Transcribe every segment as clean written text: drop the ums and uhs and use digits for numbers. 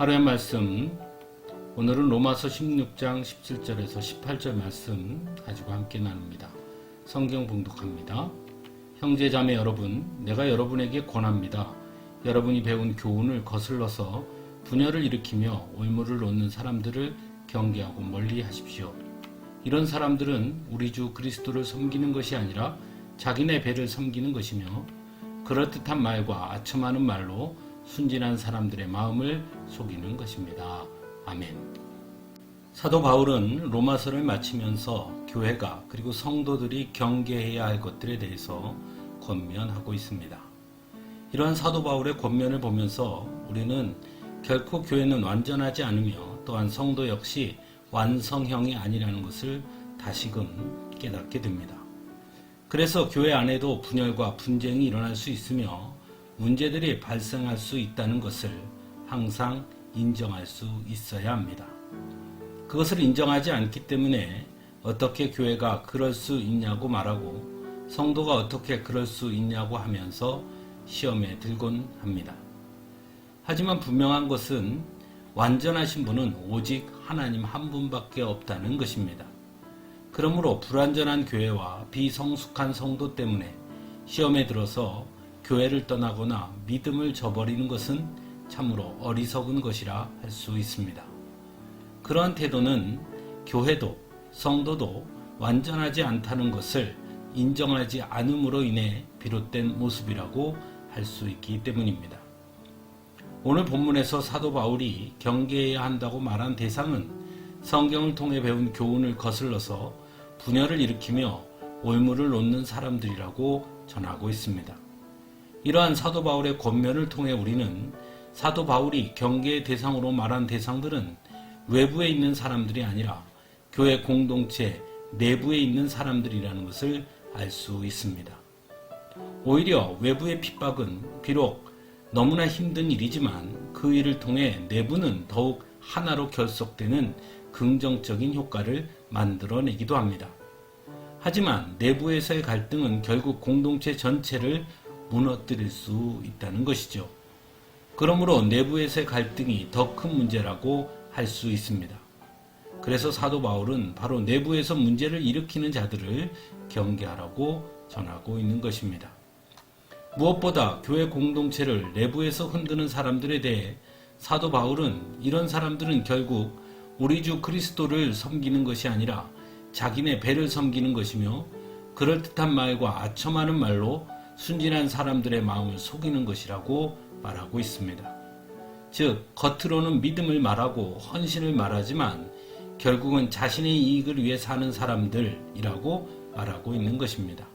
하루의 말씀, 오늘은 로마서 16장 17절에서 18절 말씀 가지고 함께 나눕니다. 성경 봉독합니다. 형제자매 여러분, 내가 여러분에게 권합니다. 여러분이 배운 교훈을 거슬러서 분열을 일으키며 올무를 놓는 사람들을 경계하고 멀리 하십시오. 이런 사람들은 우리 주 그리스도를 섬기는 것이 아니라 자기네 배를 섬기는 것이며 그럴듯한 말과 아첨하는 말로 순진한 사람들의 마음을 속이는 것입니다. 아멘. 사도 바울은 로마서를 마치면서 교회가 그리고 성도들이 경계해야 할 것들에 대해서 권면하고 있습니다. 이러한 사도 바울의 권면을 보면서 우리는 결코 교회는 완전하지 않으며 또한 성도 역시 완성형이 아니라는 것을 다시금 깨닫게 됩니다. 그래서 교회 안에도 분열과 분쟁이 일어날 수 있으며 문제들이 발생할 수 있다는 것을 항상 인정할 수 있어야 합니다. 그것을 인정하지 않기 때문에 어떻게 교회가 그럴 수 있냐고 말하고 성도가 어떻게 그럴 수 있냐고 하면서 시험에 들곤 합니다. 하지만 분명한 것은 완전하신 분은 오직 하나님 한 분밖에 없다는 것입니다. 그러므로 불완전한 교회와 비성숙한 성도 때문에 시험에 들어서 교회를 떠나거나 믿음을 저버리는 것은 참으로 어리석은 것이라 할 수 있습니다. 그러한 태도는 교회도 성도도 완전하지 않다는 것을 인정하지 않음으로 인해 비롯된 모습이라고 할 수 있기 때문입니다. 오늘 본문에서 사도 바울이 경계해야 한다고 말한 대상은 성경을 통해 배운 교훈을 거슬러서 분열을 일으키며 올무를 놓는 사람들이라고 전하고 있습니다. 이러한 사도 바울의 권면을 통해 우리는 사도 바울이 경계의 대상으로 말한 대상들은 외부에 있는 사람들이 아니라 교회 공동체 내부에 있는 사람들이라는 것을 알 수 있습니다. 오히려 외부의 핍박은 비록 너무나 힘든 일이지만 그 일을 통해 내부는 더욱 하나로 결속되는 긍정적인 효과를 만들어내기도 합니다. 하지만 내부에서의 갈등은 결국 공동체 전체를 무너뜨릴 수 있다는 것이죠. 그러므로 내부에서의 갈등이 더 큰 문제라고 할 수 있습니다. 그래서 사도 바울은 바로 내부에서 문제를 일으키는 자들을 경계하라고 전하고 있는 것입니다. 무엇보다 교회 공동체를 내부에서 흔드는 사람들에 대해 사도 바울은 이런 사람들은 결국 우리 주 그리스도를 섬기는 것이 아니라 자기네 배를 섬기는 것이며 그럴듯한 말과 아첨하는 말로 순진한 사람들의 마음을 속이는 것이라고 말하고 있습니다. 즉, 겉으로는 믿음을 말하고 헌신을 말하지만 결국은 자신의 이익을 위해 사는 사람들이라고 말하고 있는 것입니다.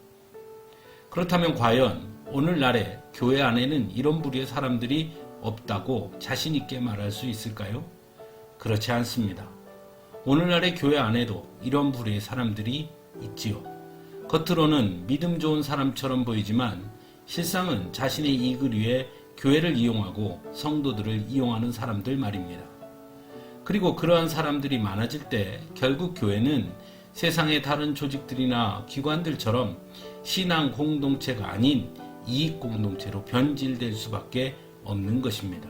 그렇다면 과연 오늘날의 교회 안에는 이런 부류의 사람들이 없다고 자신 있게 말할 수 있을까요? 그렇지 않습니다. 오늘날의 교회 안에도 이런 부류의 사람들이 있지요. 겉으로는 믿음 좋은 사람처럼 보이지만 실상은 자신의 이익을 위해 교회를 이용하고 성도들을 이용하는 사람들 말입니다. 그리고 그러한 사람들이 많아질 때 결국 교회는 세상의 다른 조직들이나 기관들처럼 신앙 공동체가 아닌 이익 공동체로 변질될 수밖에 없는 것입니다.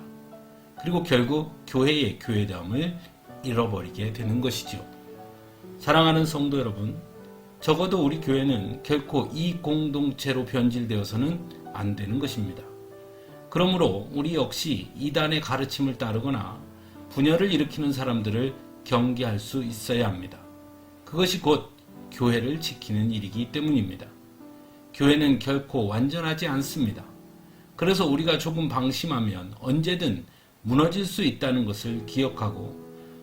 그리고 결국 교회의 교회됨을 잃어버리게 되는 것이죠. 사랑하는 성도 여러분, 적어도 우리 교회는 결코 이익 공동체로 변질되어서는 안 되는 것입니다. 그러므로 우리 역시 이단의 가르침을 따르거나 분열을 일으키는 사람들을 경계할 수 있어야 합니다. 그것이 곧 교회를 지키는 일이기 때문입니다. 교회는 결코 완전하지 않습니다. 그래서 우리가 조금 방심하면 언제든 무너질 수 있다는 것을 기억하고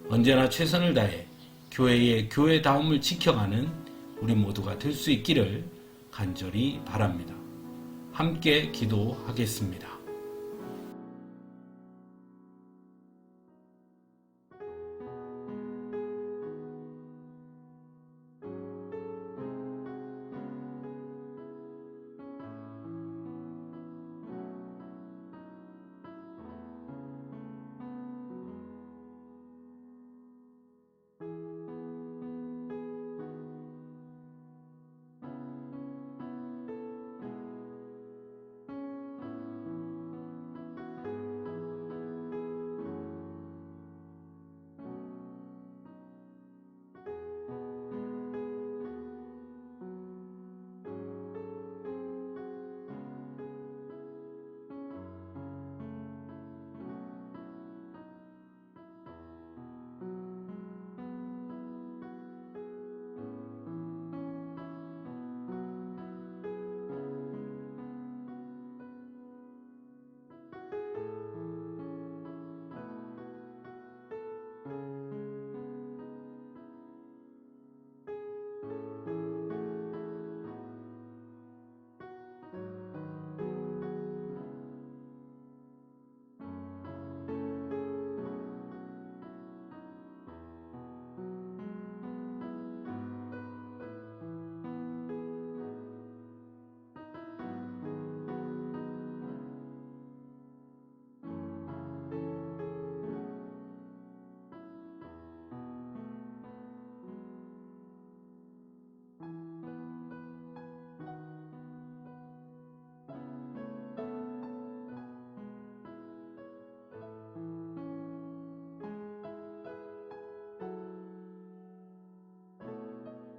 언제나 최선을 다해 교회의 교회다움을 지켜가는 우리 모두가 될 수 있기를 간절히 바랍니다. 함께 기도하겠습니다.